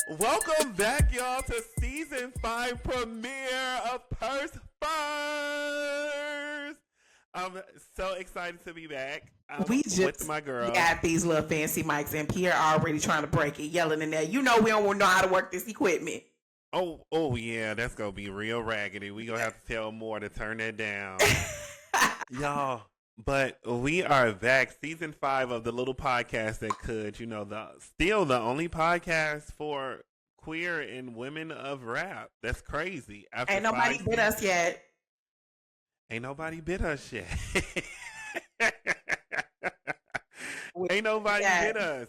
Welcome back, y'all, to season 5 premiere of Purse First. I'm so excited to be back. We With just my girl. got these little fancy mics, and Pierre already trying to break it, yelling in there. You know we don't know how to work this equipment. Oh yeah, that's gonna be real raggedy. We gonna have to tell more to turn that down, y'all. But we are back, season 5 of the little podcast that could. Still the only podcast for queer and women of rap. That's crazy. After Ain't nobody bit us yet. Ain't nobody bit us yet. Ain't nobody bit us.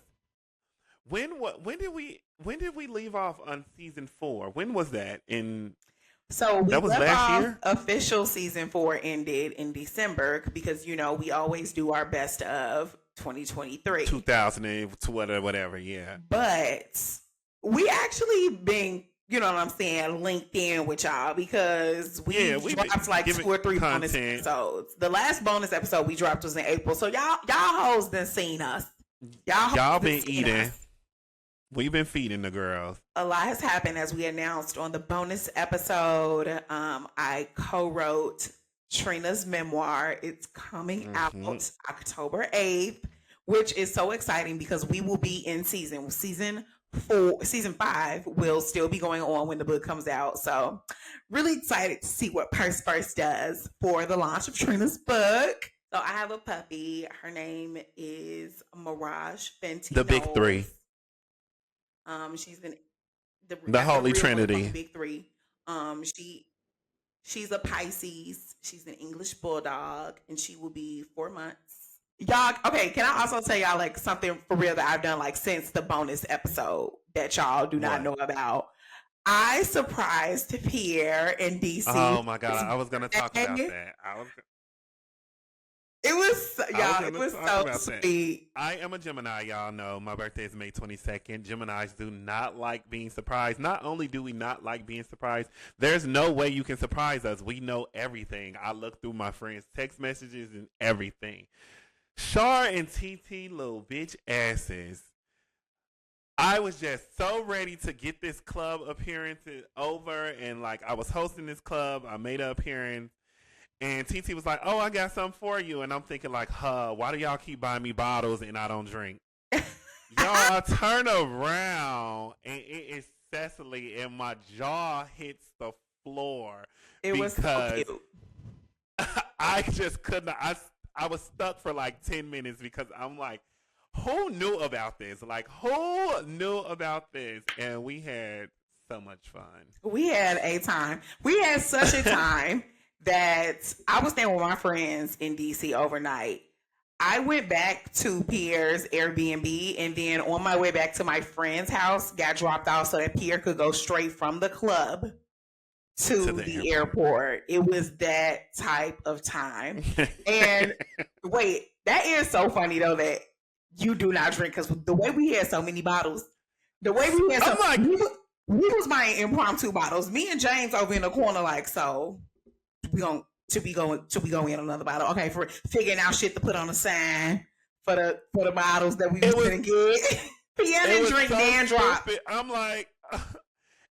When did we leave off on season 4? When was that? So that was last year? Official season 4 ended in December because we always do our best of 2023. 2000 whatever, yeah. But we actually been, you know what I'm saying, linked in with y'all because we dropped like 2 or 3 bonus episodes. The last bonus episode we dropped was in April. So y'all hoes done seen us. Y'all been eating. Us. We've been feeding the girls. A lot has happened as we announced on the bonus episode. I co-wrote Trina's memoir. It's coming out October 8th, which is so exciting because we will be in season 5 will still be going on when the book comes out. So really excited to see what Purse First does for the launch of Trina's book. So I have a puppy. Her name is Mirage Fenty. The big 3. She's in the Holy Trinity. Big 3. She's a Pisces. She's an English bulldog, and she will be 4 months. Y'all, okay, can I also tell y'all like something for real that I've done like since the bonus episode that y'all do not know about? I surprised Pierre and DC. Oh my God, I was gonna talk about that. It was so sweet. I am a Gemini, y'all know. My birthday is May 22nd. Geminis do not like being surprised. Not only do we not like being surprised, there's no way you can surprise us. We know everything. I look through my friends' text messages and everything. Shar and TT, little bitch asses. I was just so ready to get this club appearance over, and like I was hosting this club. I made an appearance. And TT was like, "Oh, I got something for you." And I'm thinking like, why do y'all keep buying me bottles and I don't drink? Y'all, I turn around and it is Cecily and my jaw hits the floor. It was so cute. I just couldn't. I was stuck for like 10 minutes because I'm like, who knew about this? Like, who knew about this? And we had so much fun. We had a time. We had such a time. That I was staying with my friends in DC overnight. I went back to Pierre's Airbnb, and then on my way back to my friend's house, got dropped off so that Pierre could go straight from the club to the airport. It was that type of time. And wait, that is so funny though that you do not drink because the way we had so many bottles, we was buying impromptu bottles. Me and James over in the corner like so. We going in another bottle. Okay, for figuring out shit to put on the sign for the bottles that we was gonna get. Pierre didn't drink Dan drop. I'm like,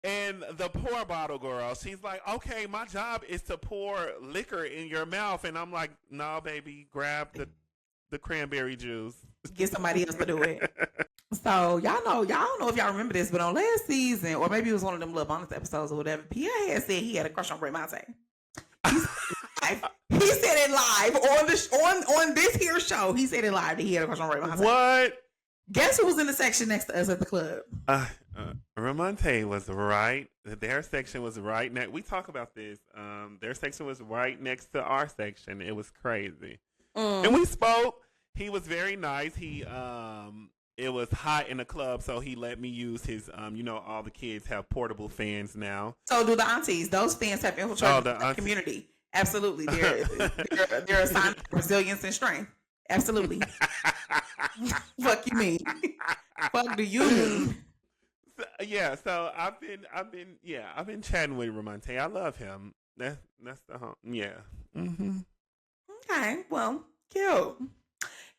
and the pour bottle girl, she's like, okay, my job is to pour liquor in your mouth, and I'm like, no, baby, grab the cranberry juice. Get somebody else to do it. So y'all don't know if y'all remember this, but on last season, or maybe it was one of them little bonus episodes or whatever, Pierre had said he had a crush on Ramonte. He said it live on this here show. He said it live that he had a crush on Ramonte. What? Guess who was in the section next to us at the club? Ramonte was right. Their section was right next. We talk about this. Their section was right next to our section. It was crazy. And we spoke. He was very nice. It was hot in the club, so he let me use his, all the kids have portable fans now. So do the aunties. Those fans have infiltrated the community. Absolutely. They're a sign of resilience and strength. Absolutely. Fuck you mean? Fuck do you mean? So I've been chatting with Ramonte. I love him. That's the home. Yeah. Mm-hmm. Okay, well, cute.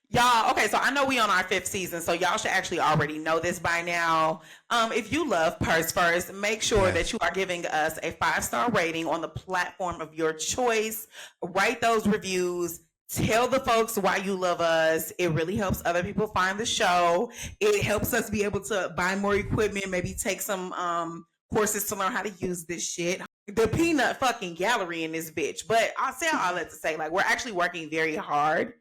Y'all, okay, so I know we on our 5th season, so y'all should actually already know this by now. If you love Purse First, make sure that you are giving us a 5-star rating on the platform of your choice. Write those reviews. Tell the folks why you love us. It really helps other people find the show. It helps us be able to buy more equipment, maybe take some courses to learn how to use this shit. The peanut fucking gallery in this bitch. But I'll say all that to say, like, we're actually working very hard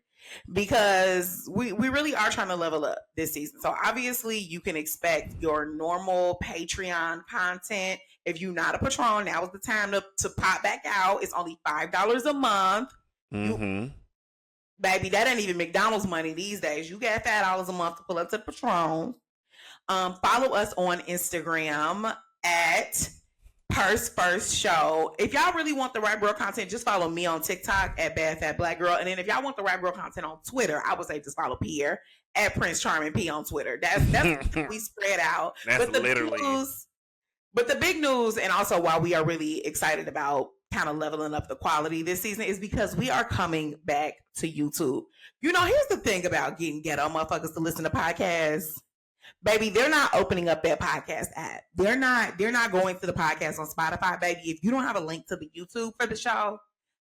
because we really are trying to level up this season. So obviously you can expect your normal Patreon content. If you're not a patron, now is the time to pop back out. It's only $5 a month. Baby, that ain't even McDonald's money these days. You get $5 a month to pull up to the Patron. Follow us on Instagram at Purse First Show. If y'all really want the Right Girl content, just follow me on TikTok at Bad Fat Black Girl. And then if y'all want the Right Girl content on Twitter, I would say just follow Pierre at Prince Charming P on Twitter. That's we spread out. That's literally. But the big news, and also why we are really excited about kind of leveling up the quality this season, is because we are coming back to YouTube. You know, here's the thing about getting ghetto motherfuckers to listen to podcasts. Baby, they're not opening up that podcast app. They're not going to the podcast on Spotify, baby. If you don't have a link to the YouTube for the show,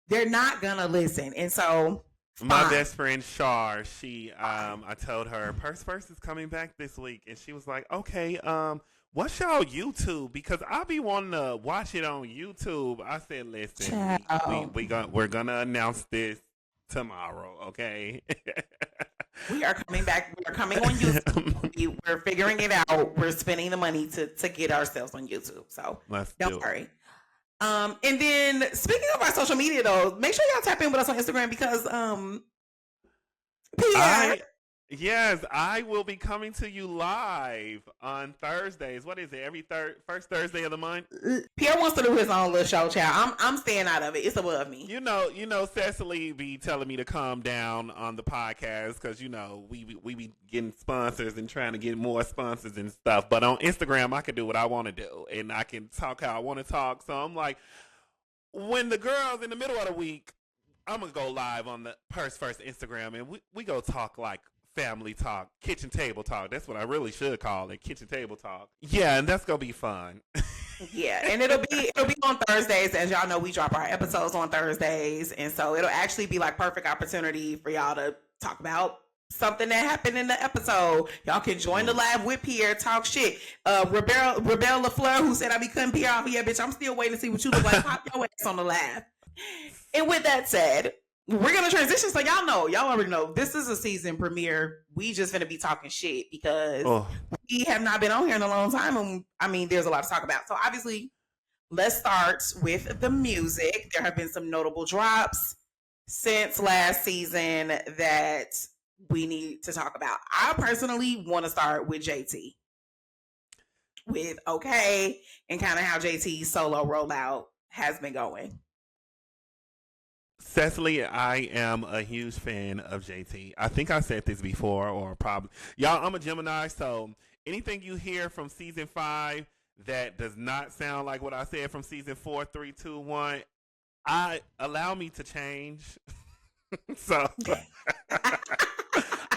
they're not gonna listen. And so my best friend Shar, she I told her Purse First is coming back this week, and she was like, okay, what's y'all YouTube? Because I be wanting to watch it on YouTube. I said, listen, we're gonna announce this tomorrow, okay? We are coming back. We are coming on YouTube. We're figuring it out. We're spending the money to get ourselves on YouTube. So don't worry. And then speaking of our social media, though, make sure y'all tap in with us on Instagram because Pierre. Yes, I will be coming to you live on Thursdays. What is it? Every first Thursday of the month? Pierre wants to do his own little show, child. I'm staying out of it. It's above me. You know, Cecily be telling me to calm down on the podcast because, you know, we be getting sponsors and trying to get more sponsors and stuff. But on Instagram, I can do what I want to do and I can talk how I want to talk. So I'm like, when the girls in the middle of the week, I'm going to go live on the Purse First Instagram and we go talk like family talk, kitchen table talk. That's what I really should call it, kitchen table talk. Yeah, and that's gonna be fun. Yeah, and it'll be on Thursdays. As y'all know, we drop our episodes on Thursdays, and so it'll actually be like perfect opportunity for y'all to talk about something that happened in the episode. Y'all can join the live with Pierre, talk shit. Rebel LaFleur, who said I be cutting Pierre off. Yeah, bitch, I'm still waiting to see what you look like. Pop your ass on the live. And with that said, we're going to transition. So y'all already know this is a season premiere. We just going to be talking shit because we have not been on here in a long time. And I mean, there's a lot to talk about. So obviously, let's start with the music. There have been some notable drops since last season that we need to talk about. I personally want to start with JT. With OK and kind of how JT's solo rollout has been going. Cecily, I am a huge fan of JT. I think I said this before, or probably. Y'all, I'm a Gemini, so anything you hear from season 5 that does not sound like what I said from season 4, 3, 2, 1, allow me to change. So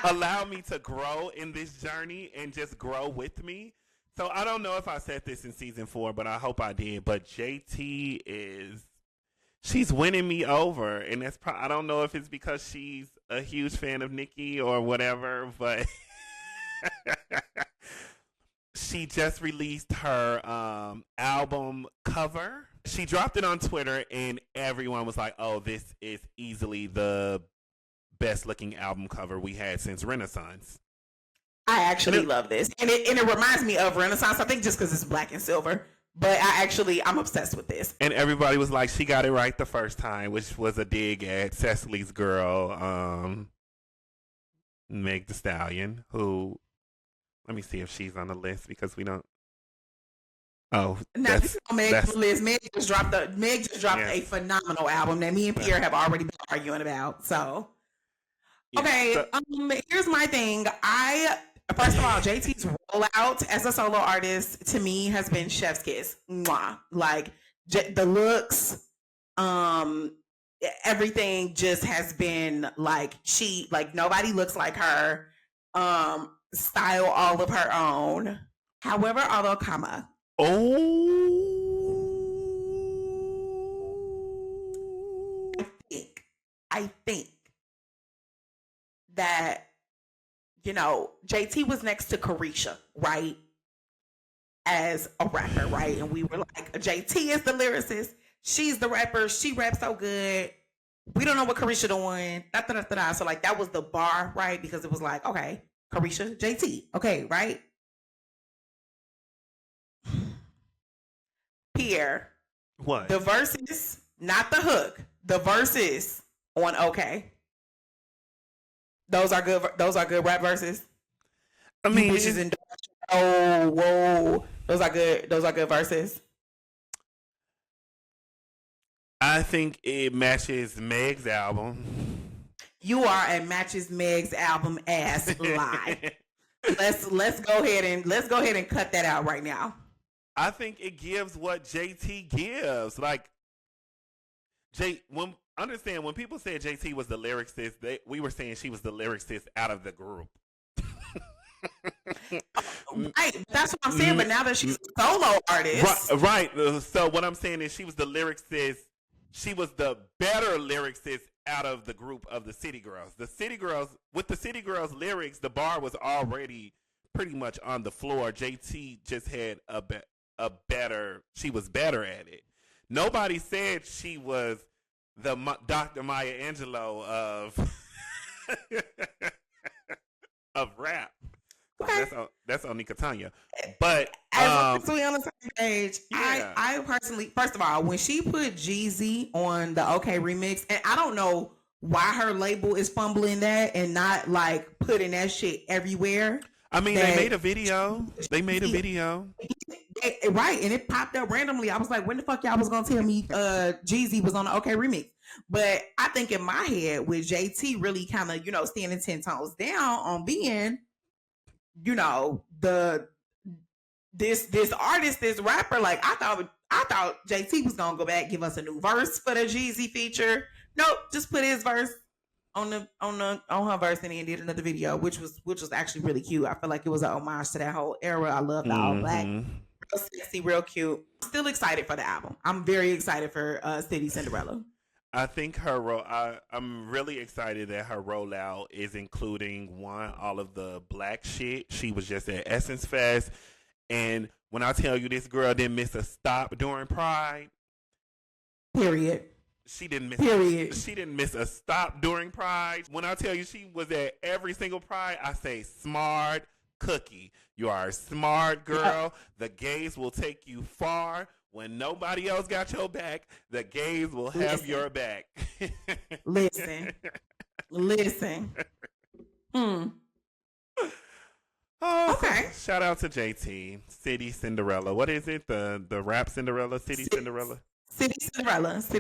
allow me to grow in this journey and just grow with me. So I don't know if I said this in season 4, but I hope I did. But JT she's winning me over, and that's I don't know if it's because she's a huge fan of Nicki or whatever, but she just released her album cover. She dropped it on Twitter, and everyone was like, "Oh, this is easily the best looking album cover we had since Renaissance." I actually love this, and it reminds me of Renaissance. I think just because it's black and silver. But I'm obsessed with this. And everybody was like, she got it right the first time, which was a dig at Cecily's girl, Meg the Stallion, who, let me see if she's on the list because we don't. Oh, now this is on Meg's list. Meg just dropped a phenomenal album that me and Pierre have already been arguing about. So, okay, here's my thing. First of all, JT's rollout as a solo artist to me has been chef's kiss. Mwah. Like the looks, everything just has been like nobody looks like her. Style all of her own. However, although comma. I think that, JT was next to Carisha, right? As a rapper, right? And we were like, JT is the lyricist. She's the rapper. She raps so good. We don't know what Carisha doing. So like that was the bar, right? Because it was like, okay, Carisha, JT. Okay, right? Pierre. What? The verses, not the hook. The verses on OK. Those are good rap verses. I mean, bitches and oh, whoa. Those are good verses. I think it matches Meg's album. You are a matches Meg's album ass lie. let's go ahead and cut that out right now. I think it gives what JT gives. Like when people said JT was the lyricist, we were saying she was the lyricist out of the group. Right, that's what I'm saying. But now that she's a solo artist, right. So what I'm saying is she was the lyricist. She was the better lyricist out of the group of the City Girls. The City Girls, with the City Girls lyrics, the bar was already pretty much on the floor. JT just had she was better at it. Nobody said she was the Dr. Maya Angelou of rap. Okay. That's on Nicotanya. But as we on the same page, yeah. I personally, first of all, when she put Jeezy on the OK remix, and I don't know why her label is fumbling that and not like putting that shit everywhere. I mean, they made a video. Right, and it popped up randomly. I was like, when the fuck y'all was gonna tell me Jeezy was on the OK remix? But I think in my head, with JT really kind of, standing 10 toes down on being, this artist, this rapper, like I thought JT was gonna go back, give us a new verse for the Jeezy feature. Nope, just put his verse on her verse, and then did another video, which was actually really cute. I feel like it was an homage to that whole era. I love the all black, real sexy, real cute. Still excited for the album. I'm very excited for City Cinderella. I think I'm really excited that her rollout is including all of the black shit. She was just at Essence Fest, and when I tell you this girl didn't miss a stop during Pride, period. She didn't miss a stop during Pride. When I tell you she was at every single Pride, I say smart cookie. You are a smart girl. Yeah. The gays will take you far. When nobody else got your back, the gays will have your back. Listen. Oh, okay. Shout out to JT. City Cinderella. What is it? The rap Cinderella? Cinderella? City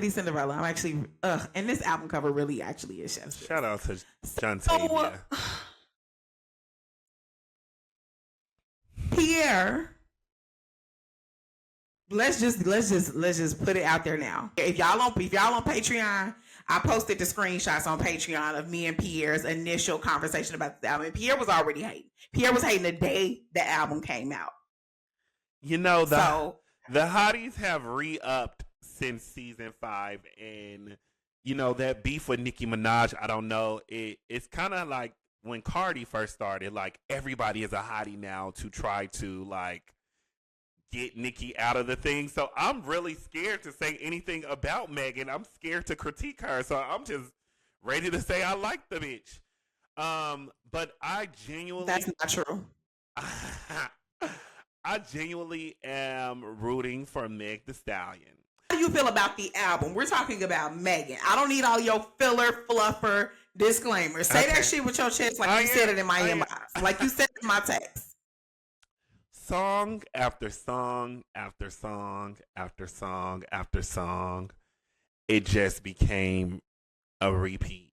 Cinderella. I'm actually, and this album cover really actually is chef's kiss. Shout out to John Tavia. Pierre. Let's just put it out there now. If y'all on Patreon, I posted the screenshots on Patreon of me and Pierre's initial conversation about the album. And Pierre was already hating. Pierre was hating the day the album came out. The hotties have re-upped since season 5, and that beef with Nicki Minaj, I don't know. It's kind of like when Cardi first started. Like everybody is a hottie now to try to like get Nicki out of the thing. So I'm really scared to say anything about Megan. I'm scared to critique her. So I'm just ready to say I like the bitch. But I genuinely... That's not true. I genuinely am rooting for Meg Thee Stallion. How do you feel about the album? We're talking about Megan. I don't need all your filler, fluffer disclaimers. Say that shit with your chest like you said it in my inbox. Like you said it in my text. Song after song after song after song after song, it just became a repeat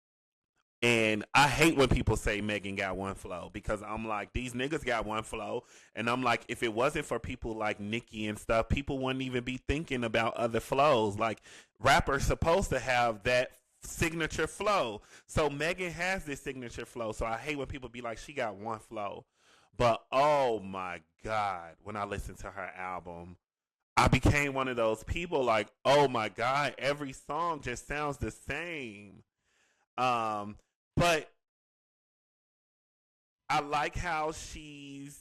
And I hate when people say Megan got one flow because I'm like, these niggas got one flow. And I'm like, if it wasn't for people like Nicki and stuff, people wouldn't even be thinking about other flows. Like, rappers supposed to have that signature flow. So Megan has this signature flow. So I hate when people be like, she got one flow. But oh my God, when I listened to her album, I became one of those people like, oh my God, every song just sounds the same. But I like how she's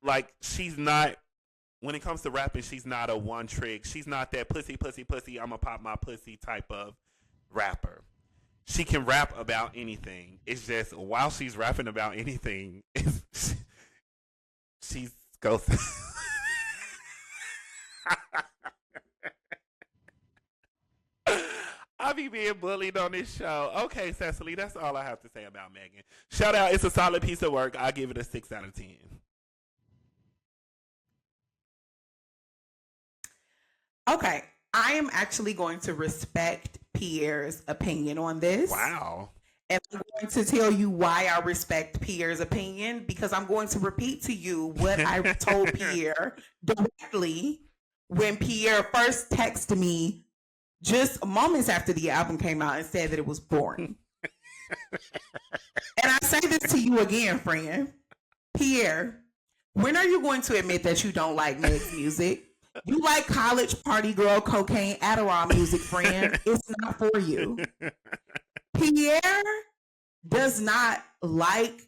not, when it comes to rapping, she's not a one trick. She's not that pussy, I'm gonna pop my pussy type of rapper. She can rap about anything. It's just while she's rapping about anything, she's goes. I be being bullied on this show. Okay, Cecily, that's all I have to say about Megan. Shout out, it's a solid piece of work. I give it a 6 out of 10. Okay, I am actually going to respect Pierre's opinion on this. Wow. And I'm going to tell you why I respect Pierre's opinion, because I'm going to repeat to you what I told Pierre directly when Pierre first texted me just moments after the album came out and said that it was boring. And I say this to you again, friend. Pierre, when are you going to admit that you don't like Meg's music? You like college party girl, cocaine, Adderall music, friend. It's not for you. Pierre does not like,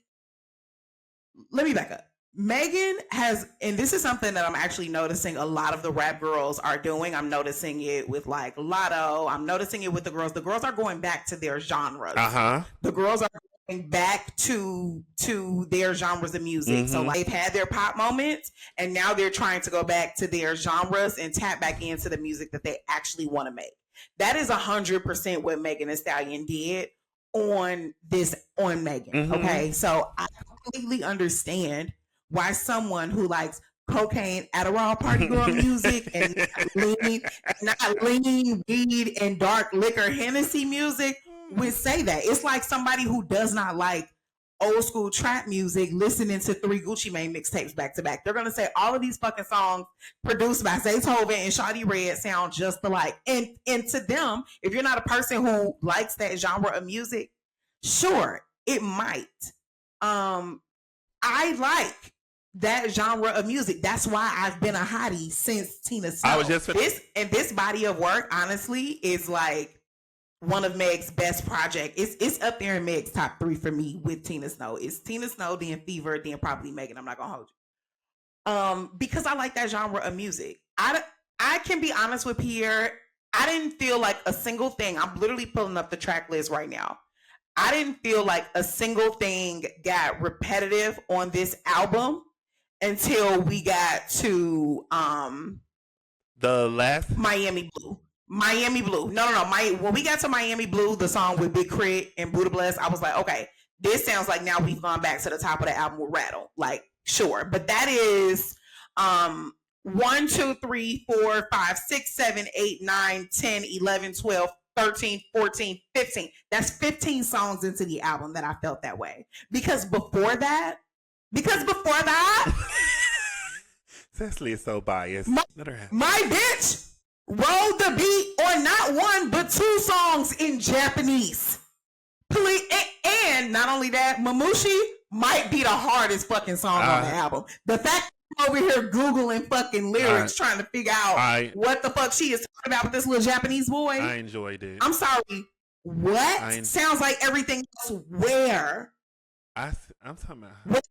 let me back up. Megan has, and this is something that I'm actually noticing a lot of the rap girls are doing. I'm noticing it with like Latto. I'm noticing it with the girls. The girls are going back to their genres. The girls are going back to their genres of music. Mm-hmm. So like, they've had their pop moments, and now they're trying to go back to their genres and tap back into the music that they actually want to make. That is 100% what Megan Thee Stallion did on Megan. Mm-hmm. Okay, so I completely understand why someone who likes cocaine, Adderall, party girl music, and not lean weed and dark liquor Hennessy music would say that. It's like somebody who does not like old school trap music listening to 3 Gucci Mane mixtapes back to back. They're gonna say all of these fucking songs produced by Zaytoven and Shawty Red sound just alike. And to them, if you're not a person who likes that genre of music, sure, it might. I like that genre of music. That's why I've been a hottie since Tina Snow. I was just this body of work, honestly, is like one of Meg's best projects. It's up there in Meg's top 3 for me with Tina Snow. It's Tina Snow, then Fever, then probably Megan. I'm not gonna hold you. Because I like that genre of music. I can be honest with Pierre. I didn't feel like a single thing. I'm literally pulling up the track list right now. I didn't feel like a single thing got repetitive on this album until we got to the last Miami Blue. No. When we got to Miami Blue, the song with Big Crit and Buddha Bless, I was like, okay, this sounds like now we've gone back to the top of the album with Rattle. Like, sure. But that is 1, 2, 3, 4, 5, 6, 7, 8, 9, 10, 11, 12, 13, 14, 15. That's 15 songs into the album that I felt that way. Because before that, Cecily is so biased. My bitch rolled the beat on not 1 but 2 songs in Japanese. Please, and not only that, Mamushi might be the hardest fucking song on the album. The fact I'm over here Googling fucking lyrics trying to figure out what the fuck she is talking about with this little Japanese boy. I enjoyed it. I'm sorry. What? Sounds like everything else. Where? I'm talking about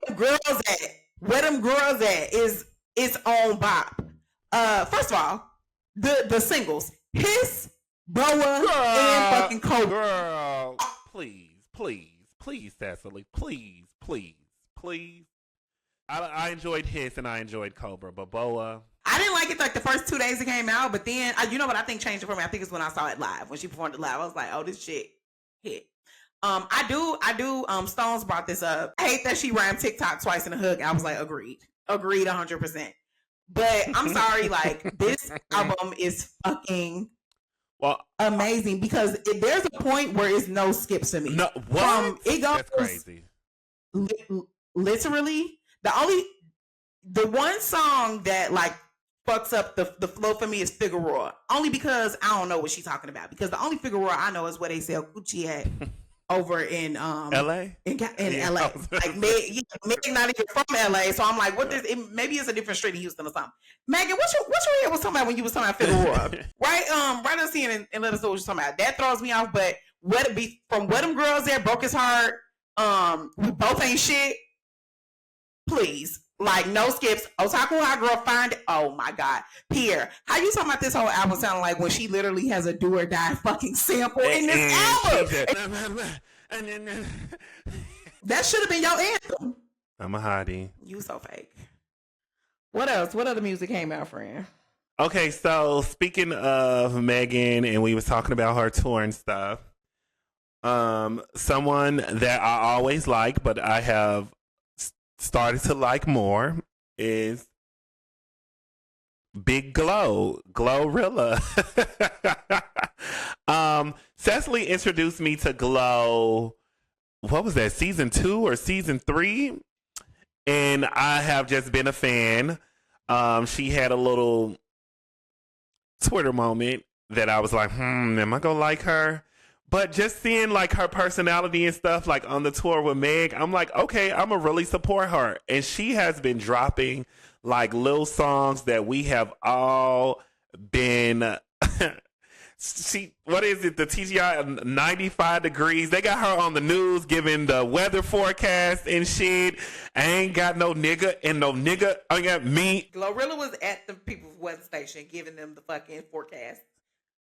where them girls at is its own bop. First of all, the singles, Hiss, Boa, and fucking Cobra. Girl, please, Cecily, please. I enjoyed Hiss and I enjoyed Cobra, but Boa, I didn't like it like the first 2 days it came out, but then you know what I think changed it for me? I think it's when I saw it live. When she performed it live, I was like, oh, this shit hit. I do. Stones brought this up. I hate that she rhymed TikTok twice in a hook. I was like, agreed 100%. But I'm sorry, like this album is fucking amazing because there's a point where it's no skips to me. No, what? It goes That's crazy. Literally, the one song that like fucks up the flow for me is Figueroa. Only because I don't know what she's talking about. Because the only Figueroa I know is where they sell Gucci at over in LA. In LA. Like Meg not even from LA, so I'm like, maybe it's a different street in Houston or something. Megan, what your head was talking about when you was talking about Figueroa? Right? Write us in and let us know what you're talking about. That throws me off, but from where them girls there broke his heart. We both ain't shit. Please. Like, no skips. Otaku Hot Girl Find It. Oh my God. Pierre, how you talking about this whole album sounding like when she literally has a do or die fucking sample in this album? That should have been your anthem. I'm a hottie. You so fake. What else? What other music came out, friend? Okay, so speaking of Megan, and we was talking about her tour and stuff. Someone that I always like, but I have started to like more is Big Glorilla. Cecily introduced me to Glow. What was that? Season 2 or season 3? And I have just been a fan. She had a little Twitter moment that I was like, am I gonna like her? But just seeing like her personality and stuff like on the tour with Meg, I'm like, okay, I'm gonna really support her. And she has been dropping like little songs that we have all been what is it? The TGI 95 degrees. They got her on the news giving the weather forecast and shit. I ain't got no nigga and no nigga. I got me. Glorilla was at the people's weather station giving them the fucking forecast.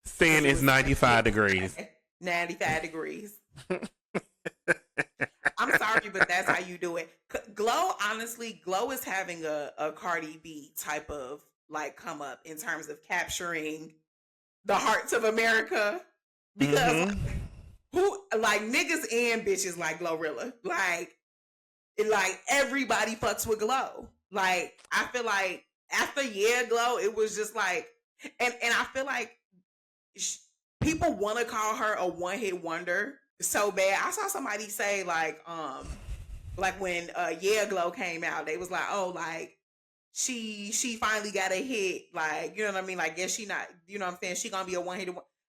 Saying it's 95 degrees. 95 degrees. I'm sorry, but that's how you do it. Glow is having a Cardi B type of like come up in terms of capturing the hearts of America. Because who like niggas and bitches like Glorilla. Like everybody fucks with Glow. Like I feel like after Glow, it was just like and I feel like people want to call her a one-hit wonder so bad. I saw somebody say like when Glow came out, they was like, oh, like she finally got a hit, like, you know what I mean? Like, guess she not, you know what I'm saying? She gonna be a one-hit.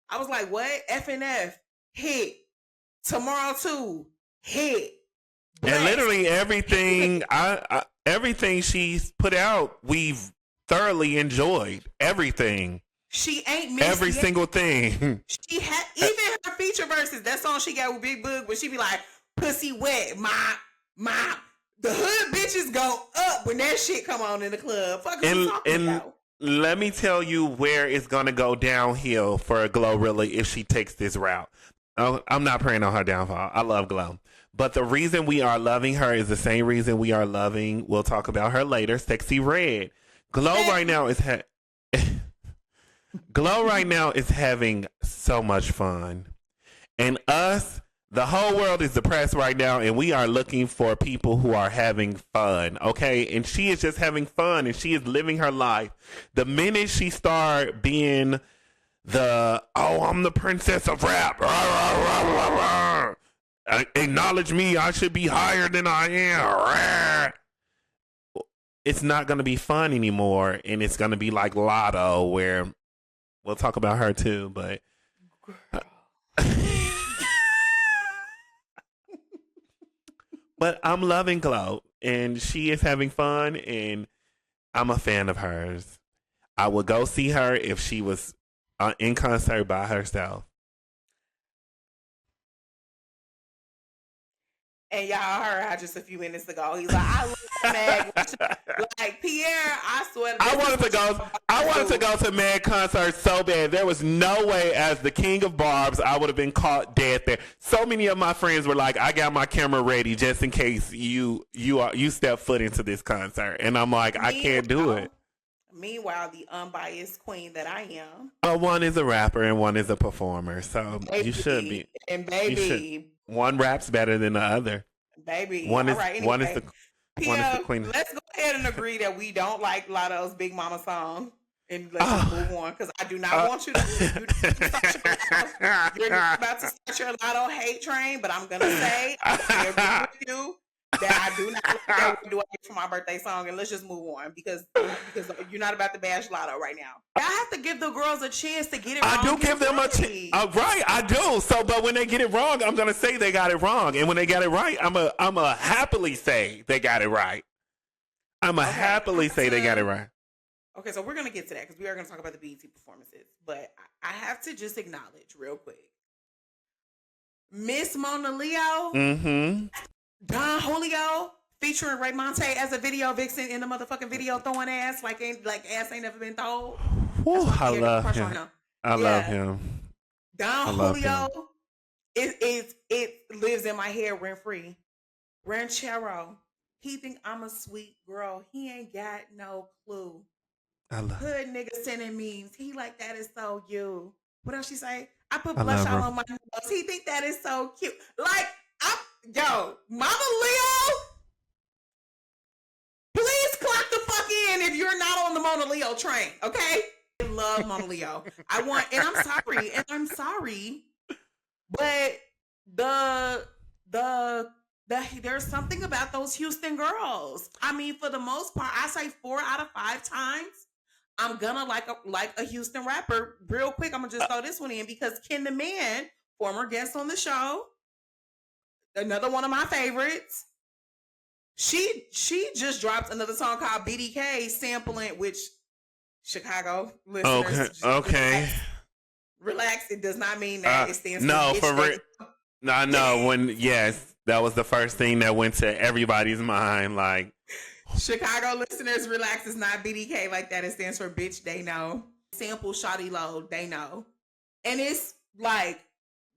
I was like, what? FNF hit, Tomorrow 2 hit, and literally everything everything she's put out, we've thoroughly enjoyed everything. She ain't missed every single thing. She had even her feature verses. That song she got with Big Boog, where she be like, "Pussy wet, my." The hood bitches go up when that shit come on in the club. Fuck is talking about? Let me tell you where it's gonna go downhill for Glorilla if she takes this route. I'm not praying on her downfall. I love Glow, but the reason we are loving her is the same reason we are loving. We'll talk about her later. Sexy Red. Glow right now is. Glow right now is having so much fun. And us, the whole world is depressed right now, and we are looking for people who are having fun, okay? And she is just having fun, and she is living her life. The minute she start being I'm the princess of rap. Acknowledge me, I should be higher than I am. It's not going to be fun anymore, and it's going to be like Latto, where... We'll talk about her too, but but I'm loving Glow, and she is having fun, and I'm a fan of hers. I would go see her if she was in concert by herself. And y'all heard how just a few minutes ago he's like, I love Meg. Like Pierre, I swear. I wanted to go to Meg concert so bad. There was no way, as the king of barbs, I would have been caught dead there. So many of my friends were like, I got my camera ready just in case you step foot into this concert. And I'm like, I can't do it. Meanwhile, the unbiased queen that I am. One is a rapper and one is a performer. So you should be. And baby. One raps better than the other. Baby. One is one is the queen. Let's go ahead and agree that we don't like Latto's Big Mama song. And let's just move on, because I do not want you to you're about to start your Latto hate train, but I'm gonna say I agree with you that I do not like that. What do I get for my birthday song? And let's just move on, because you're not about to bash Latto right now. I have to give the girls a chance to get it wrong. I do give them a chance. Right, I do. So, but when they get it wrong, I'm gonna say they got it wrong, and when they got it right, I'm a happily say they got it right. I'm a happily say they got it right. Okay, so we're going to get to that, because we are going to talk about the BET performances. But I have to just acknowledge real quick. Miss Monaleo, Don Julio, featuring Ray Monte as a video vixen in the motherfucking video, throwing ass like ass ain't never been thrown. I love him. I love him. Don Julio, it lives in my head rent free. Ranchero, he think I'm a sweet girl. He ain't got no clue. Hood nigga sending memes. He like, that is so you. What else she say? I put blush all on my nose. He think that is so cute. Like, Mama Leo, please clock the fuck in if you're not on the Monaleo train, okay? I love Monaleo. I'm sorry, but there's something about those Houston girls. I mean, for the most part, I say 4 out of 5 times I'm gonna like a Houston rapper. Real quick, I'm gonna just throw this one in, because KentheMan, former guest on the show, another one of my favorites, she just dropped another song called BDK, sampling, which Chicago listeners. Okay. Relax. It does not mean that it stands for real. No, I know that was the first thing that went to everybody's mind. Like, Chicago listeners, relax. It's not BDK like that. It stands for bitch. They know. Sample Shawty Low. They know. And it's like,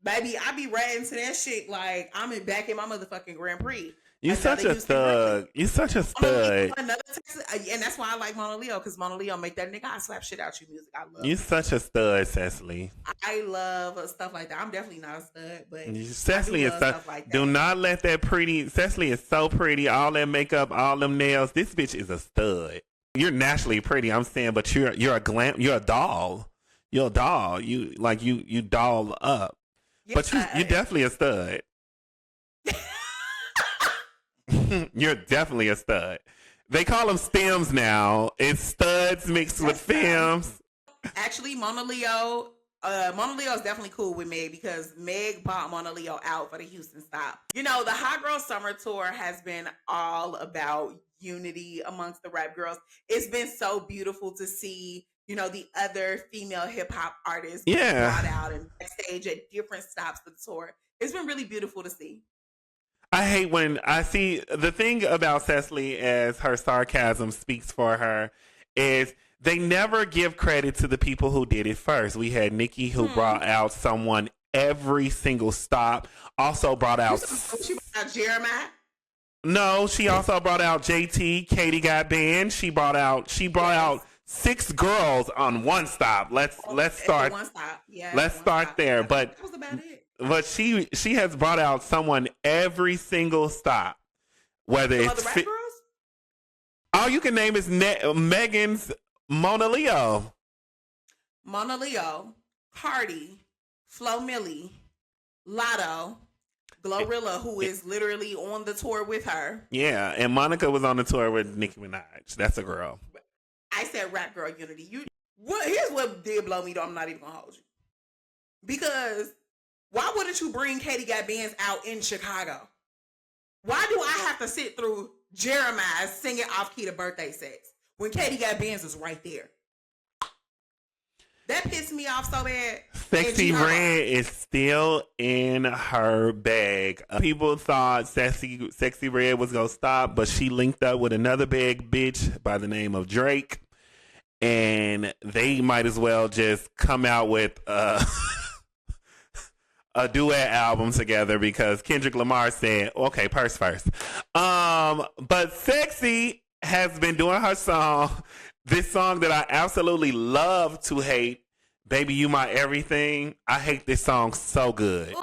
baby, I be ratting to that shit like I'm back in my motherfucking Grand Prix. You such a thug. You such a stud. And that's why I like Monaleo, because Monaleo make that nigga I slap shit out you music. I love you it. Such a stud, Cecily. I love stuff like that. I'm definitely not a stud, but Cecily is stuff like that. Do not let that pretty. Cecily is so pretty. All that makeup, all them nails. This bitch is a stud. You're naturally pretty, I'm saying, but you're a You're a doll. You're a doll. You doll up. Yeah, but you're definitely a stud. You're definitely a stud. They call them stems now. It's studs mixed with femmes. Actually, Monaleo is definitely cool with Meg, because Meg bought Monaleo out for the Houston stop. You know, the Hot Girl Summer Tour has been all about unity amongst the rap girls. It's been so beautiful to see, the other female hip hop artists brought out and backstage at different stops of the tour. It's been really beautiful to see. I hate when I see the thing about Cecily, as her sarcasm speaks for her, is they never give credit to the people who did it first. We had Nikki, who brought out someone every single stop. Also brought out. She brought out Jeremiah. No, she also brought out JT. Katie got banned. She brought out 6 girls on one stop. Let's start. One stop. Yeah, let's start there. But that was about it. But she has brought out someone every single stop. Whether it's rap girls? All you can name is Megan's Monaleo, Cardi, Flo Milli, Latto, Glorilla, who is literally on the tour with her. Yeah, and Monica was on the tour with Nicki Minaj. That's a girl. I said rap girl unity. Here's what did blow me though. I'm not even gonna hold you, because why wouldn't you bring Katie Got Bands out in Chicago? Why do I have to sit through Jeremiah singing off key to Birthday Sex when Katie Got Bands is right there? That pissed me off so bad. Sexy Red is still in her bag. People thought Sexy Red was going to stop, but she linked up with another big bitch by the name of Drake. And they might as well just come out with a duet album together, because Kendrick Lamar said, okay, purse first. But Sexy has been doing her song, this song that I absolutely love to hate, Baby You My Everything. I hate this song so good.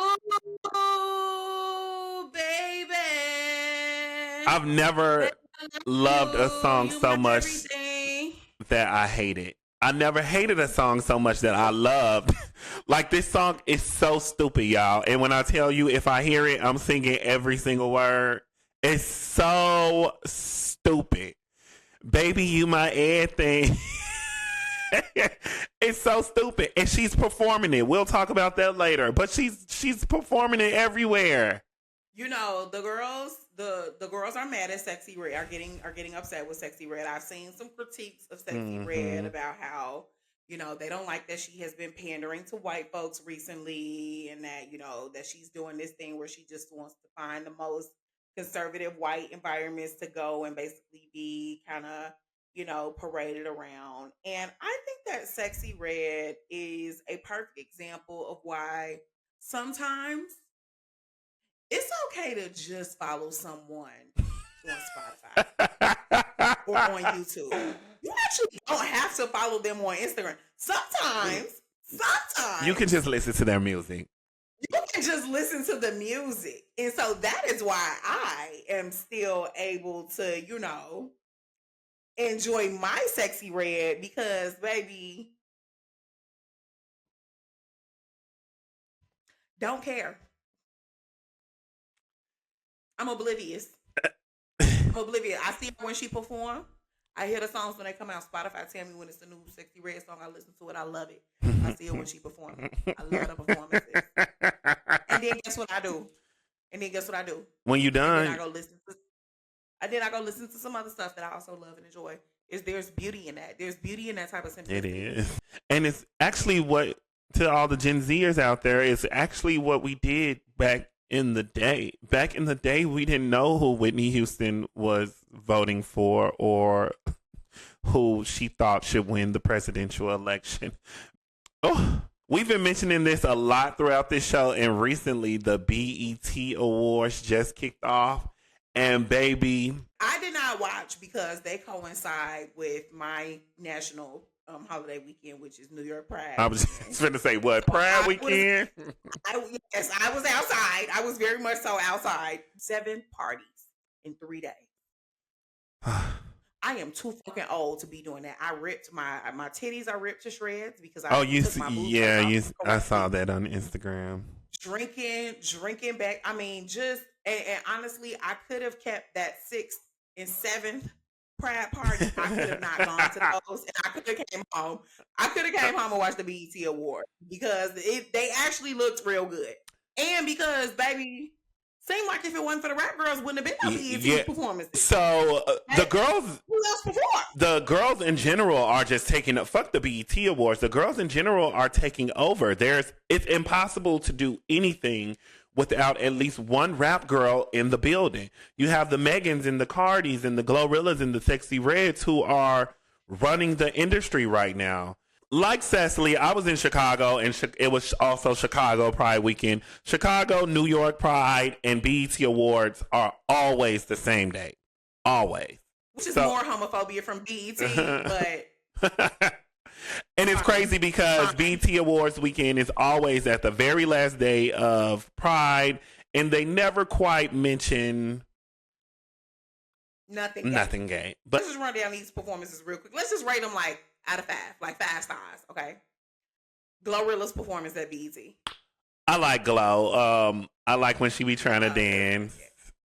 Oh, baby. I've never loved a song so much that I hate it. I never hated a song so much that I loved. Like, this song is so stupid, y'all. And when I tell you, if I hear it, I'm singing every single word. It's so stupid. Baby, you my everything. It's so stupid. And she's performing it. We'll talk about that later. But she's performing it everywhere. You know, the girls are mad at Sexy Red, are getting upset with Sexy Red. I've seen some critiques of Sexy Red about how, you know, they don't like that she has been pandering to white folks recently, and that, you know, that she's doing this thing where she just wants to find the most conservative white environments to go and basically be kind of, you know, paraded around. And I think that Sexy Red is a perfect example of why sometimes it's okay to just follow someone on Spotify or on YouTube. You actually don't have to follow them on Instagram. Sometimes you can just listen to their music. You can just listen to the music. And so that is why I am still able to, you know, enjoy my Sexy Red, because, baby, don't care. I'm oblivious. I see her when she perform. I hear the songs when they come out. Spotify tell me when it's a new Sexy Red song. I listen to it. I love it. I see her when she performs. I love the performances. And then guess what I do? When you done, and then I go listen to some other stuff that I also love and enjoy. There's beauty in that. There's beauty in that type of simplicity. It is. And it's actually what, to all the Gen Zers out there, it's actually what we did back in the day. Back in the day, we didn't know who Whitney Houston was voting for or who she thought should win the presidential election. Oh, we've been mentioning this a lot throughout this show, and recently the BET Awards just kicked off. And baby, I did not watch because they coincide with my national holiday weekend, which is New York Pride. I was just going to say, what, Pride weekend? Yes, I was outside. I was very much so outside. 7 parties in 3 days. I am too fucking old to be doing that. I ripped my titties are ripped to shreds because I I saw that on Instagram. Drinking back. I mean, just and honestly, I could have kept that 6th and 7th Pride party. I could have not gone to those, and I could have came home. And watched the BET Award because they actually looked real good, and because, baby, seemed like if it wasn't for the rap girls, wouldn't have been no BET performances. So the girls, who else performed? The girls in general are just taking up. Fuck the BET Awards. The girls in general are taking over. It's impossible to do anything without at least one rap girl in the building. You have the Megans and the Cardis and the Glorillas and the Sexy Reds who are running the industry right now. Like Cecily, I was in Chicago, and it was also Chicago Pride weekend. Chicago, New York Pride, and BET Awards are always the same day. Always. Which is more homophobia from BET, but... And it's crazy because BET Awards weekend is always at the very last day of Pride, and they never quite mention nothing gay. But let's just run down these performances real quick. Let's just rate them like out of 5, like 5 stars. Okay, Glorilla's performance at BET. I like Glow. I like when she be trying to dance.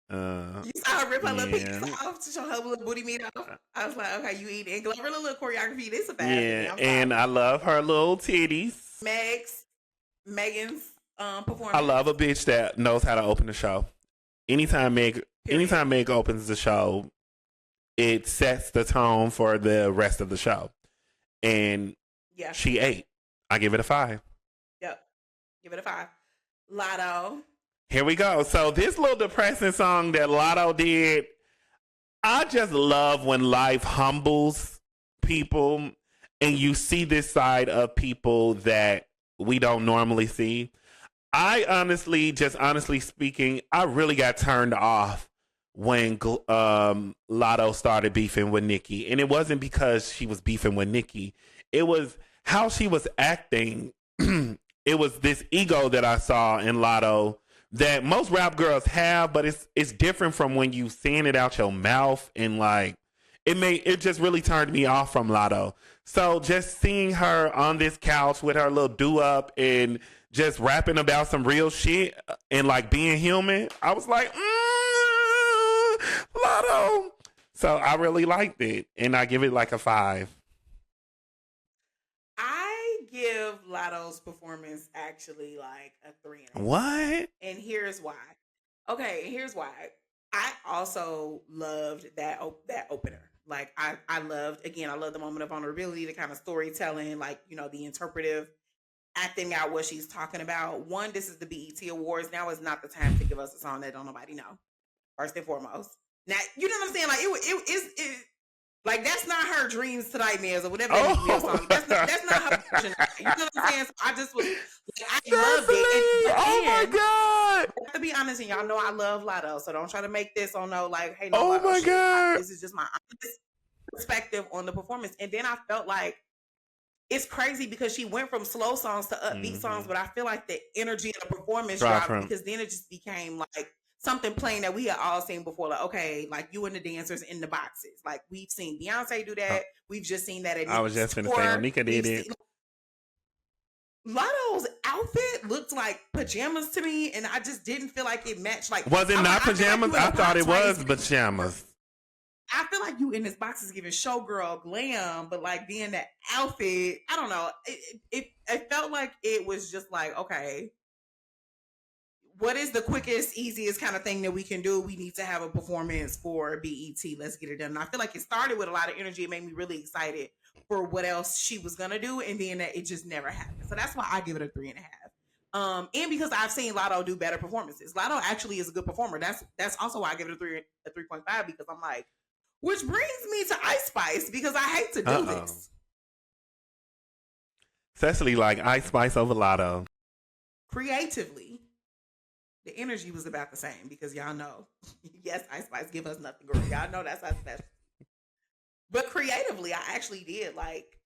You saw her rip her little piece off to show her little booty meat off. I was like, okay, you eat it. And Glorilla little choreography, this is a bad thing. And I love her little titties. Megan's performance. I love a bitch that knows how to open the show. Anytime Meg opens the show, it sets the tone for the rest of the show. And she ate. I give it a 5. Yep. Give it a 5. Latto. Here we go. So this little depressing song that Latto did, I just love when life humbles people and you see this side of people that we don't normally see. I honestly speaking, I really got turned off when Latto started beefing with Nicki. And it wasn't because she was beefing with Nicki. It was how she was acting. It was this ego that I saw in Latto that most rap girls have, but it's different from when you saying it out your mouth and like it just really turned me off from Latto. So just seeing her on this couch with her little do-up and just rapping about some real shit and like being human, I was like, Latto. So I really liked it, and I give it like a 5. I give Latto's performance actually like a 3.5. What? And here's why. Okay, here's why. I also loved that opener. Like I loved the moment of vulnerability, the kind of storytelling, like, you know, the interpretive acting out what she's talking about. One, this is the BET Awards. Now is not the time to give us a song that don't nobody know. First and foremost. Now, you know what I'm saying? Like it like that's not her dreams to nightmares or whatever that means song. That's not her version. You know what I'm saying? So I just was like, I loved it. Oh my God. I have to be honest, and y'all know I love Latto, so don't try to make this on no like, hey, no. Oh Latto my shit. God. This is just my honest perspective on the performance. And then I felt like it's crazy because she went from slow songs to upbeat songs, but I feel like the energy of the performance dropped because then it just became like something plain that we had all seen before. Like, okay, like you and the dancers in the boxes. Like we've seen Beyonce do that. We've just seen that. I was just going to say, Onika did it. Latto's outfit looked like pajamas to me, and I just didn't feel like it matched. Like, was it not pajamas? I thought it was pajamas. I feel like you in this box is giving showgirl glam, but like being that outfit, I don't know. It felt like it was just like, okay, what is the quickest, easiest kind of thing that we can do? We need to have a performance for BET. Let's get it done. And I feel like it started with a lot of energy. It made me really excited for what else she was gonna do, and then it just never happened. So that's why I give it a 3.5. And because I've seen Latto do better performances. Latto actually is a good performer. That's also why I give it a 3.5, because I'm like, which brings me to Ice Spice, because I hate to do this. Cecily like Ice Spice over Latto. Creatively, the energy was about the same, because y'all know, yes, Ice Spice give us nothing, girl. Y'all know that's our special. But creatively, I actually did like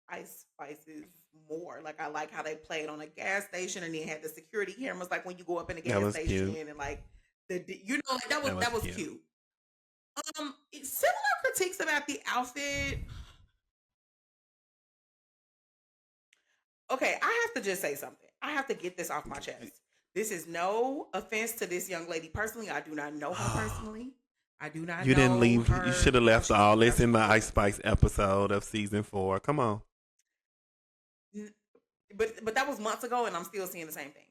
Ice Spice's more. Like, I like how they played on a gas station, and then had the security cameras, like when you go up in the gas station, cute. And like like that was cute. Similar critiques about the outfit. Okay, I have to just say something. I have to get this off my chest. This is no offense to this young lady personally. I do not know her personally. I do not. You didn't leave. You should have left all this in the Ice Spice episode of season 4. Come on. But that was months ago, and I'm still seeing the same thing.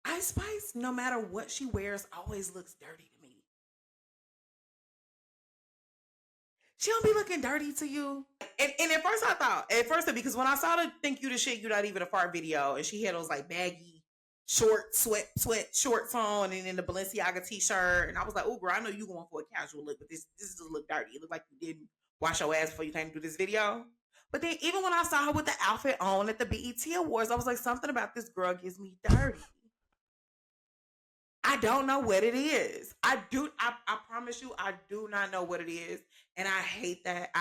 Ice Spice, no matter what she wears, always looks dirty to me. She don't be looking dirty to you. And at first, because when I saw the Thank You to Shit, You Not Even a Fart video, and she had those like baggy short sweat shorts on, and then the Balenciaga t-shirt, and I was like, oh girl, I know you going for a casual look, but this doesn't look dirty. It looked like you didn't wash your ass before you came to do this video. But then even when I saw her with the outfit on at the BET Awards, I was like, something about this girl gives me dirty. I don't know what it is. I promise you, I do not know what it is. And I hate that.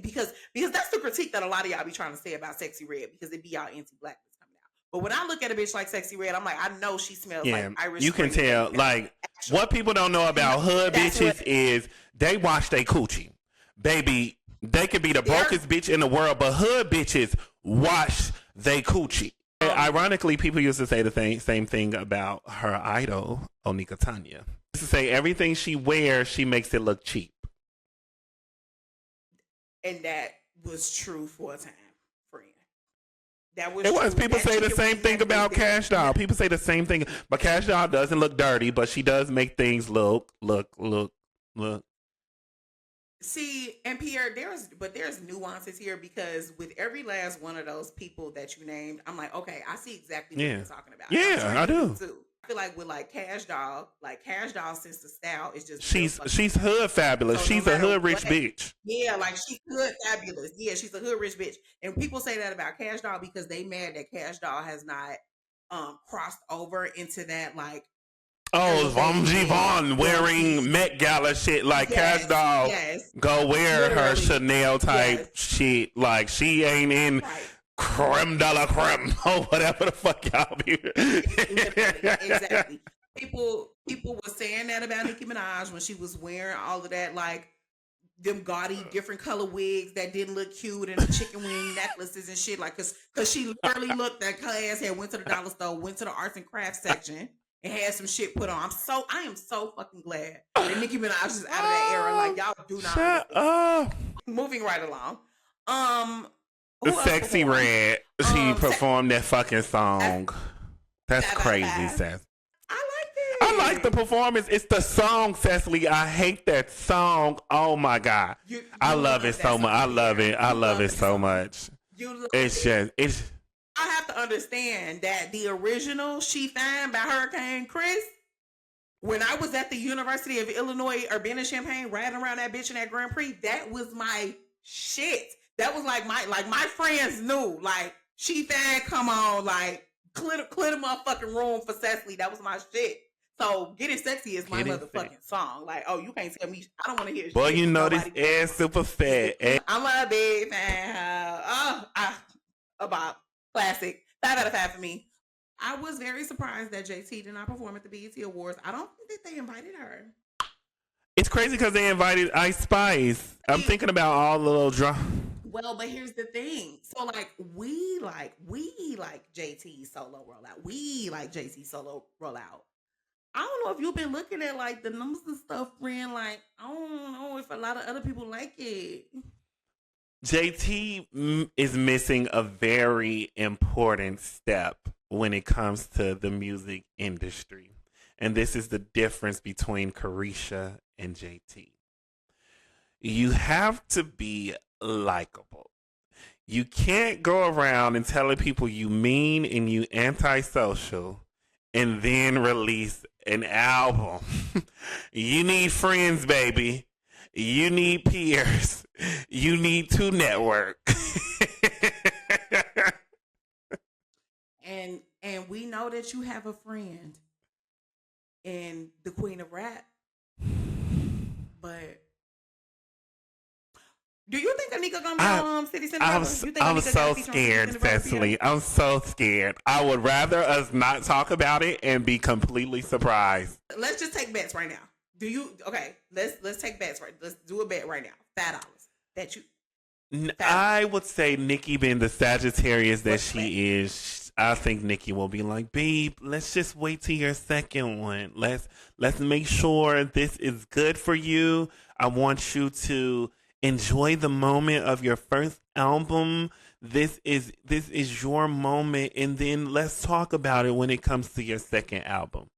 Because that's the critique that a lot of y'all be trying to say about Sexy Red, because it be y'all anti-blackness coming out. But when I look at a bitch like Sexy Red, I'm like, I know she smells like Irish. You can tell. Like, what people don't know about hood bitches is they wash their coochie. Baby, they could be the brokest bitch in the world, but hood bitches wash they coochie. Ironically, people used to say the same thing about her idol, Onika Tanya. Used to say everything she wears, she makes it look cheap. And that was true for a time, friend. People say the same thing about Cash Doll. People say the same thing, but Cash Doll doesn't look dirty, but she does make things look. See, and Pierre, there's nuances here, because with every last one of those people that you named, I'm like, okay, I see exactly what you're talking about. Yeah, I do. Too. I feel like with Cash Doll since the style is just she's hood fabulous. So she's a hood rich bitch. Yeah, like she's hood fabulous. Yeah, she's a hood rich bitch. And people say that about Cash Doll because they mad that Cash Doll has not crossed over into that like. Oh, Vaughn wearing Met Gala shit like Cash Doll. Go wear her Chanel type shit. Like she ain't in creme de la creme or whatever the fuck y'all be. Exactly. People were saying that about Nicki Minaj when she was wearing all of that like them gaudy different color wigs that didn't look cute and the chicken wing necklaces and shit. Like, cause she literally looked like her ass had went to the dollar store, went to the arts and crafts section and had some shit put on. I am so fucking glad that Nicki Minaj is out of that era. Like, y'all do not. Shut up. Moving right along. The Sexy Red. She performed that fucking song. That's crazy, Seth. I like the performance. It's the song, Cecily. I hate that song. Oh my God. I love it so much. I love it. I love it so much. It's I have to understand that the original She Fine by Hurricane Chris, when I was at the University of Illinois Urbana-Champaign riding around that bitch in that Grand Prix, that was my shit. That was like my friends knew. Like, She Fine, come on, like clear the motherfucking room for Cecily. That was my shit. So Getting Sexy is my motherfucking song. Like, oh, you can't tell me. I don't want to hear shit. Boy, you know this ass super fat. I'm a big fan. About classic. 5 out of 5 for me. I was very surprised that JT did not perform at the BET Awards. I don't think that they invited her. It's crazy because they invited Ice Spice. I'm thinking about all the little drama. Well, but here's the thing. So, like, we like JT solo rollout. We like JT solo rollout. I don't know if you've been looking at like the numbers and stuff, friend. Like, I don't know if a lot of other people like it. JT is missing a very important step when it comes to the music industry. And this is the difference between Carisha and JT. You have to be likable. You can't go around and telling people you mean and you antisocial and then release an album. You need friends, baby. You need peers. You need to network. and we know that you have a friend in the Queen of Rap. But do you think Anika gonna be on City Cinderella? I'm so scared, Cecily. I'm so scared. I would rather us not talk about it and be completely surprised. Let's just take bets right now. Let's take bets right. Let's do a bet right now. $5 that you. I would say Nicki, being the Sagittarius that she is, I think Nicki will be like, babe, let's just wait till your second one. Let's make sure this is good for you. I want you to enjoy the moment of your first album. This is your moment, and then let's talk about it when it comes to your second album.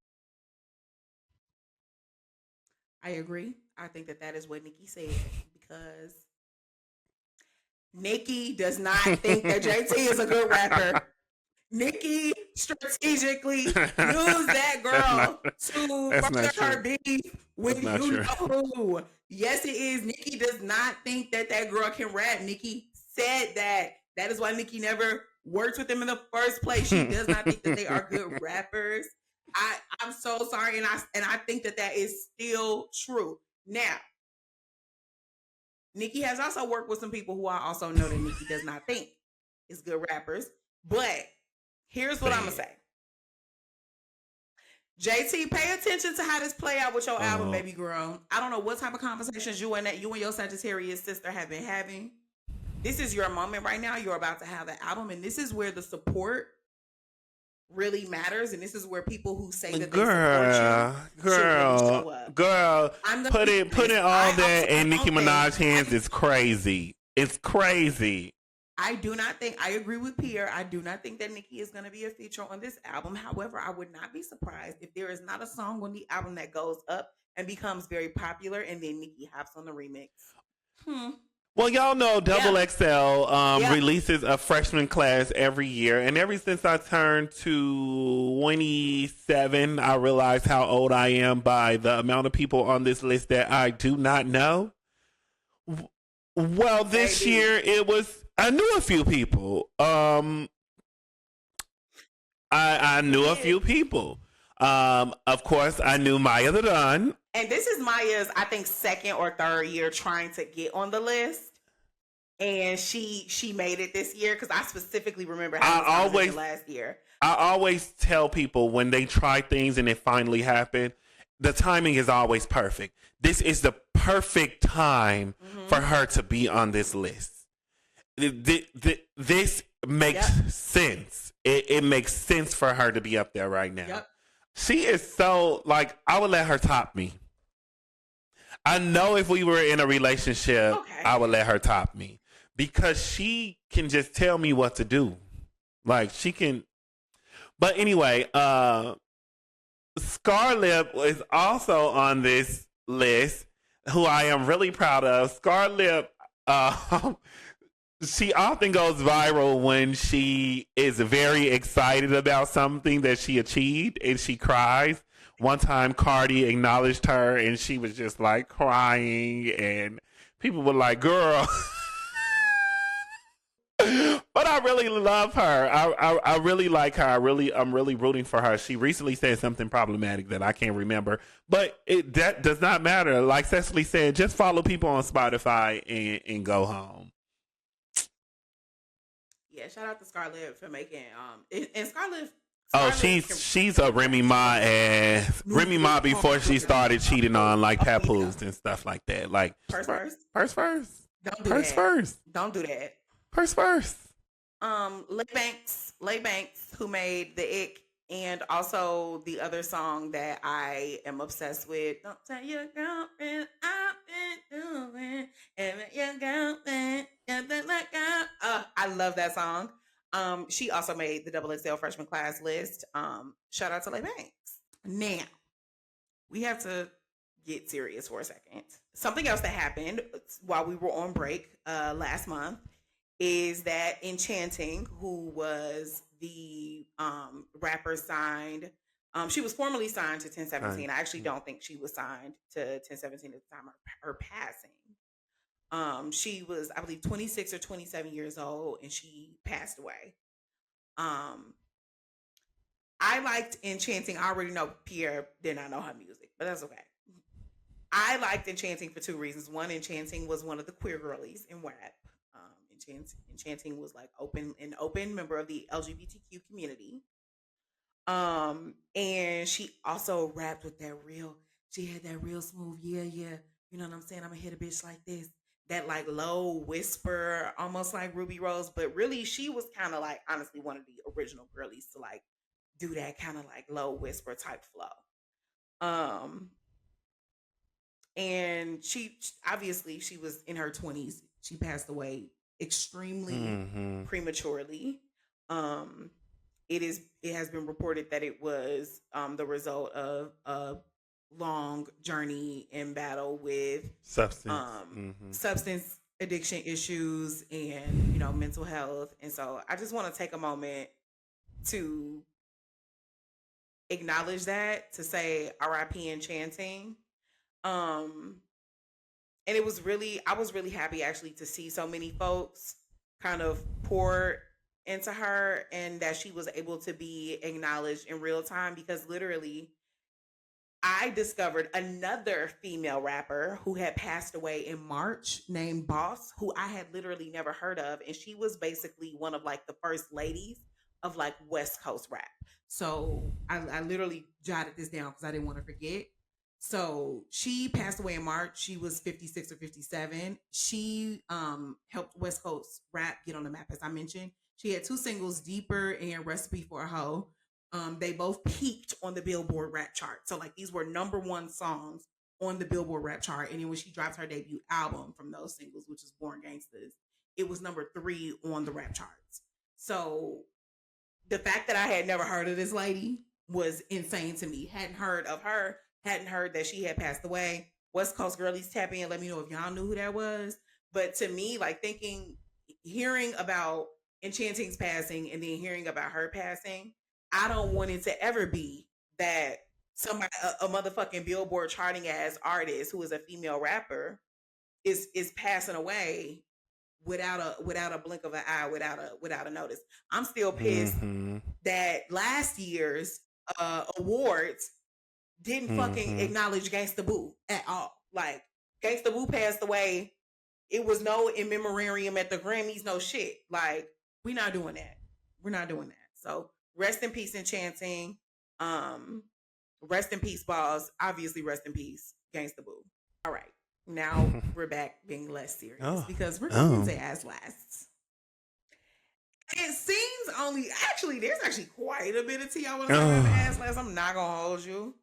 I agree. I think that is what Nicki said, because Nicki does not think that JT is a good rapper. Nicki strategically used that girl to further her beef with you know who. Yes, it is. Nicki does not think that girl can rap. Nicki said that. That is why Nicki never worked with them in the first place. She does not think that they are good rappers. I'm so sorry, and I think that is still true. Now, Nicki has also worked with some people who I also know that Nicki does not think is good rappers. But here's what I'm gonna say. JT, pay attention to how this play out with your album, baby girl. I don't know what type of conversations you and your Sagittarius sister have been having. This is your moment right now. You're about to have an album, and this is where the support really matters, and this is where people who say that they support you girl, putting all that in Nicki Minaj's hands is crazy. It's crazy. I agree with Pierre. I do not think that Nicki is going to be a feature on this album. However, I would not be surprised if there is not a song on the album that goes up and becomes very popular, and then Nicki hops on the remix. Well, y'all know XXL releases a freshman class every year. And ever since I turned 27, I realized how old I am by the amount of people on this list that I do not know. Well, this year I knew a few people. I knew a few people. Of course, I knew Maiya the Don. And this is Maiya's, I think, second or third year trying to get on the list. And she made it this year, because I specifically remember having this last year. I always tell people when they try things and it finally happened, the timing is always perfect. This is the perfect time for her to be on this list. This makes sense. It makes sense for her to be up there right now. Yep. She is so, like, I would let her top me. I know if we were in a relationship, I would let her top me. Because she can just tell me what to do. Like, she can. But anyway, ScarLip is also on this list, who I am really proud of. ScarLip, she often goes viral when she is very excited about something that she achieved and she cries. One time Cardi acknowledged her and she was just like crying and people were like, girl. But I really love her. I really like her. I'm really rooting for her. She recently said something problematic that I can't remember, but that does not matter. Like Cecily said, just follow people on Spotify and go home. Yeah, shout out to ScarLip for making and ScarLip. Oh, she's a Remy Ma ass. Remy Ma before she started cheating on like papoose and stuff like that. Like purse first. Don't do that. First. Don't do that. Purse first. Lay Bankz, who made the Ick, and also the other song that I am obsessed with. Don't tell your girlfriend I've been doing, and your girlfriend I love that song. She also made the XXL Freshman Class list. Shout out to Lay Bankz. Now, we have to get serious for a second. Something else that happened while we were on break last month is that Enchanting, who was the rapper signed, she was formally signed to 1017. I actually don't think she was signed to 1017 at the time of her passing. She was, I believe, 26 or 27 years old, and she passed away. I liked Enchanting. I already know Pierre did not know her music, but that's okay. I liked Enchanting for two reasons. One, Enchanting was one of the queer girlies in rap. Enchanting was like an open member of the LGBTQ community. And she also rapped with she had that real smooth, yeah. You know what I'm saying? I'm gonna hit a bitch like this. That like low whisper, almost like Ruby Rose, but really she was kind of like honestly one of the original girlies to like do that kind of like low whisper type flow. And she obviously she was in her 20s. She passed away extremely prematurely. It has been reported that it was the result of a long journey in battle with substance addiction issues and mental health. And so I just want to take a moment to acknowledge that, to say R.I.P. Enchanting. And I was really happy actually to see so many folks kind of pour into her and that she was able to be acknowledged in real time, because literally I discovered another female rapper who had passed away in March named Boss, who I had literally never heard of. And she was basically one of like the first ladies of like West Coast rap. So I literally jotted this down because I didn't want to forget. So she passed away in March. She was 56 or 57. She helped West Coast rap get on the map, as I mentioned. She had two singles, Deeper and Recipe for a Hoe. They both peaked on the Billboard rap chart. So like these were #1 songs on the Billboard rap chart. And then when she dropped her debut album from those singles, which is Born Gangsters, it was #3 on the rap charts. So the fact that I had never heard of this lady was insane to me. Hadn't heard of her. Hadn't heard that she had passed away. West Coast girlies, tap in, let me know if y'all knew who that was. But to me, like hearing about Enchanting's passing and then hearing about her passing, I don't want it to ever be that somebody, a motherfucking Billboard charting ass artist who is a female rapper is passing away without a blink of an eye, without a notice. I'm still pissed that last year's awards didn't fucking acknowledge Gangsta Boo at all. Like Gangsta Boo passed away. It was no in memoriam at the Grammys, no shit. Like we're not doing that. We're not doing that. So rest in peace, Enchanting. Rest in peace, balls. Obviously, rest in peace, Gangsta Boo. All right. Now we're back being less serious because we're going to ass lasts. It seems there's actually quite a bit of tea I want to talk about ass lasts. I'm not going to hold you.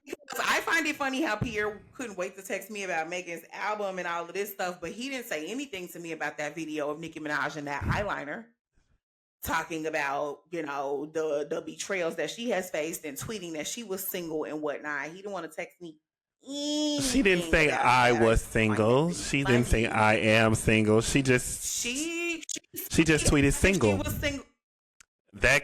Because I find it funny how Pierre couldn't wait to text me about Megan's album and all of this stuff, but he didn't say anything to me about that video of Nicki Minaj and that eyeliner. Talking about, the betrayals that she has faced and tweeting that she was single and whatnot. He didn't want to text me. She didn't say I was single. She didn't say I am single. She just tweeted single. She was single. That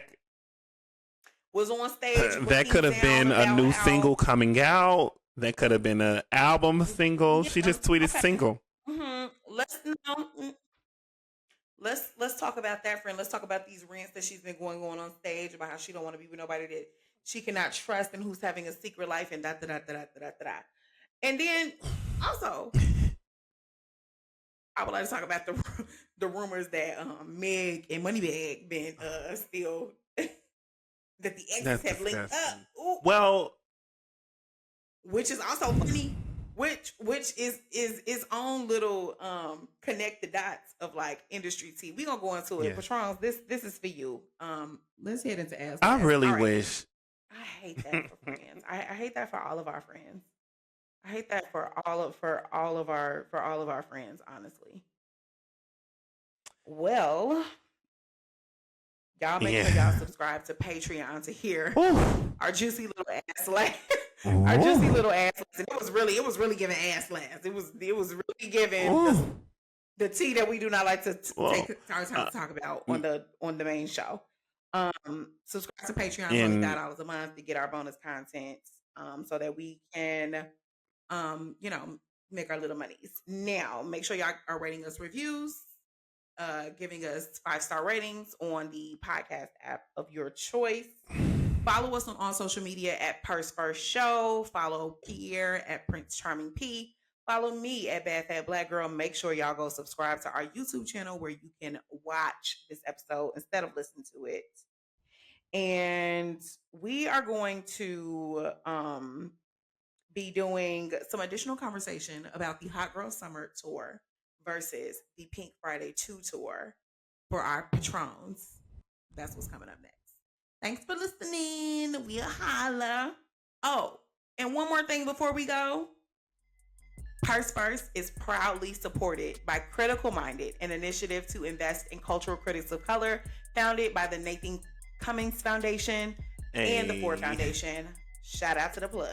was on stage. That could have been a new single coming out. That could have been an album single. Yeah, she just tweeted single. Mm-hmm. Let's talk about that, friend. Let's talk about these rants that she's been going on stage about how she don't want to be with nobody that she cannot trust and who's having a secret life and da da da da da da da. And then also, I would like to talk about the rumors that Meg and Moneybag been still that the exes have linked up. Ooh. Well, which is also funny. Which is its own little connect the dots of like industry tea. We gonna go into it. Patrons, this is for you. Let's head into ass. I really wish. I hate that for friends. I hate that for all of our friends. I hate that for all of our friends, honestly. Well, y'all make sure y'all subscribe to Patreon to hear our juicy little ass laugh. Our juicy little ass laugh. It was really giving ass laughs. It was really giving the tea that we do not like to take our time to talk about on the main show. Subscribe to Patreon, only $5 a month to get our bonus content, so that we can, make our little monies. Now, make sure y'all are rating us reviews, giving us 5-star ratings on the podcast app of your choice. Follow us on all social media at Purse First Show. Follow Pierre at Prince Charming P. Follow me at Bad Fat Black Girl. Make sure y'all go subscribe to our YouTube channel where you can watch this episode instead of listening to it. And we are going to be doing some additional conversation about the Hot Girl Summer Tour versus the Pink Friday 2 tour for our patrons. That's what's coming up next. Thanks for listening. We'll holla. Oh, and one more thing before we go. Purse First is proudly supported by Critical Minded, an initiative to invest in cultural critics of color, founded by the Nathan Cummings Foundation and the Ford Foundation. Shout out to the plug.